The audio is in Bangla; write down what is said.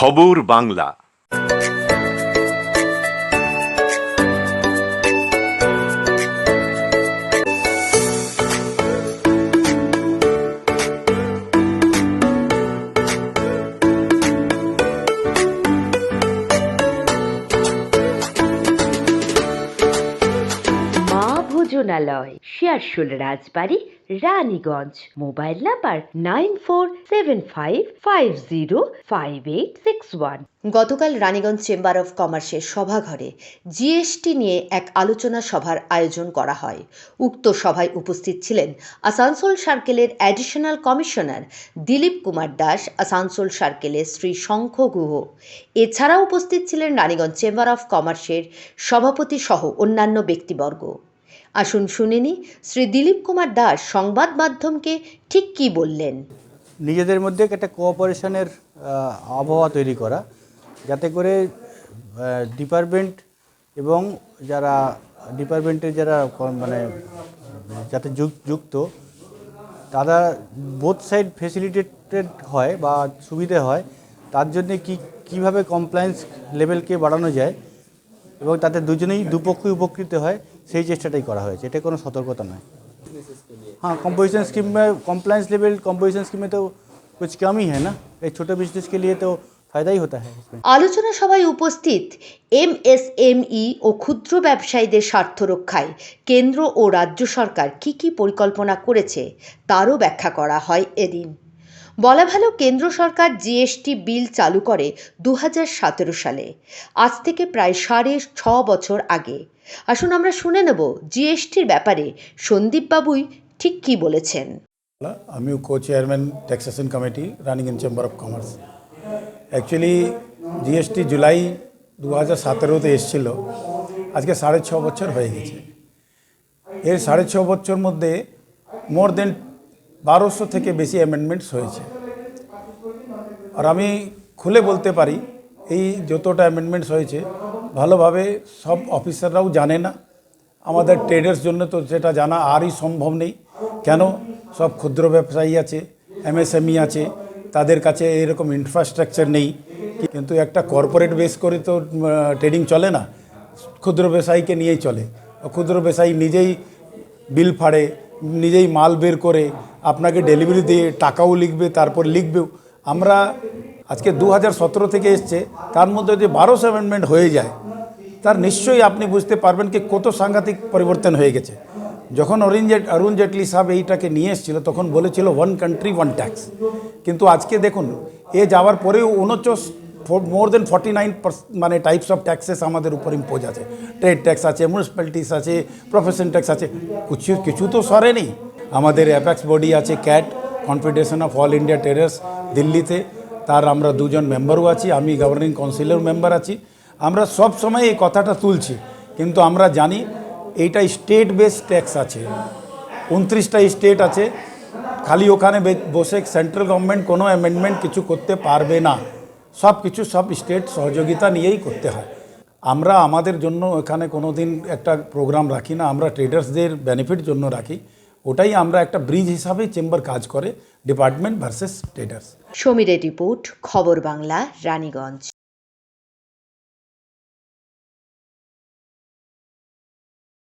খবর বাংলা। ভোজনালয়, শেয়ারশোল রাজবাড়ি, রানীগঞ্জ। Mobile number 9475505861। গতকাল রানীগঞ্জ চেম্বার অফ কমার্সের সভাঘরে জিএসটি নিয়ে এক আলোচনা সভার আয়োজন করা হয়। উক্ত সভায় উপস্থিত ছিলেন আসানসোল সার্কেলের অ্যাডিশনাল কমিশনার দিলীপ কুমার দাস, আসানসোল সার্কেলের শ্রী শঙ্খ গুহ। এছাড়াও উপস্থিত ছিলেন রানীগঞ্জ চেম্বার অফ কমার্সের সভাপতি সহ অন্যান্য ব্যক্তিবর্গ। আসুন শুনে নি শ্রী দিলীপ কুমার দাস সংবাদ মাধ্যমকে ঠিক কী বললেন। নিজেদের মধ্যে একটা কোঅপারেশনের আবহাওয়া তৈরি করা, যাতে করে ডিপার্টমেন্ট এবং যারা ডিপার্টমেন্টের যারা মানে যাতে যুক্ত তারা বোথ সাইড ফেসিলিটেটেড হয় বা সুবিধে হয়, তার জন্যে কীভাবে কমপ্লায়েন্স লেভেলকে বাড়ানো যায় এবং তাতে দুজনেই দুপক্ষই উপকৃত হয়, সেই চেষ্টাটাই করা হয়েছে। এটা কোনো সতর্কতা নয়। हाँ, कंपोजिशन स्कीम में कॉम्प्लाइंस लेवल कंपोजिशन स्कीम में तो कुछ कम ही है ना, एक छोटे बिजनेस के लिए तो फायदा ही होता है इसमें। আলোচনা সভায় উপস্থিত এমএসএমই ও ক্ষুদ্র ব্যবসায়ীদের স্বার্থ রক্ষায় কেন্দ্র ও রাজ্য সরকার কি পরিকল্পনা করেছে তারও ব্যাখ্যা করা হয় এদিন। বলা ভালো, কেন্দ্র সরকার জিএসটি বিল চালু করে 2017 সালে, আজ থেকে প্রায় 6.5 বছর আগে। আসুন আমরা শুনে নেব জিএসটির ব্যাপারে সন্দীপ বাবুই ঠিক কি বলেছেন। আমি co chairman taxation committee Raniganj chamber of commerce. Actually GST July 2017-তে এসেছিল, আজকে 6.5 বছর হয়ে গেছে। এর 6.5 বছর মধ্যে মোর দেন 1200 থেকে বেশি অ্যামেন্ডমেন্টস হয়েছে। আর আমি খুলে বলতে পারি, এই যতটা অ্যামেন্ডমেন্টস হয়েছে ভালোভাবে সব অফিসাররাও জানে না। আমাদের ট্রেডার্স জন্য তো সেটা জানা আরই সম্ভব নেই। কেন? সব ক্ষুদ্র ব্যবসায়ী আছে, এমএসএমই আছে, তাদের কাছে এরকম ইনফ্রাস্ট্রাকচার নেই। কিন্তু একটা কর্পোরেট বেস করে তো ট্রেডিং চলে না, ক্ষুদ্র ব্যবসায়ীকে নিয়েই চলে। ক্ষুদ্র ব্যবসায়ী নিজেই বিল ফাড়ে, নিজেই মাল বের করে আপনাকে ডেলিভারি দিয়ে টাকাও লিখবে, তারপর লিখবেও। আমরা আজকে 2017 থেকে এসছে, তার মধ্যে যে 1200 অ্যামেন্ডমেন্ট হয়ে যায়, তার নিশ্চয়ই আপনি বুঝতে পারবেন কি কত সাংঘাতিক পরিবর্তন হয়ে গেছে। যখন অরুণ জেটলি সাহেব এইটাকে নিয়ে এসেছিল, তখন বলেছিল 1 কান্ট্রি 1 ট্যাক্স। কিন্তু আজকে দেখুন, এ যাওয়ার পরেও মোর দেন 49 মানে টাইপস অফ ট্যাক্সেস আমাদের উপর ইম্পোজ আছে। ট্রেড ট্যাক্স আছে, মিউনিসিপ্যালিটিস আছে, প্রফেশন ট্যাক্স আছে, কিছু তো সরে নেই। আমাদের অ্যাপেক্স বডি আছে cat, confederation of all India traders, দিল্লিতে, তার আমরা 2 জন মেম্বারও আছি, আমি গভর্নিং কাউন্সিলের মেম্বার আছি। আমরা সব সময় এই কথাটা তুলছি, কিন্তু আমরা জানি এইটা স্টেট বেস ট্যাক্স আছে, 29টা স্টেট আছে। খালি ওখানে বসে সেন্ট্রাল গভর্নমেন্ট কোনো অ্যামেন্ডমেন্ট কিছু করতে পারবে না, সব স্টেট সহযোগিতা নিয়েই করতে হয়। আমরা আমাদের জন্য এখানে কোনো দিন একটা প্রোগ্রাম রাখি না, আমরা ট্রেডার্সদের বেনিফিট জন্য রাখি। ওটাই আমরা একটা ব্রিজ হিসাবে চেম্বার কাজ করে, ডিপার্টমেন্ট ভার্সেস ট্রেডার্স। সমীরের রিপোর্ট, খবর বাংলা, রানীগঞ্জ।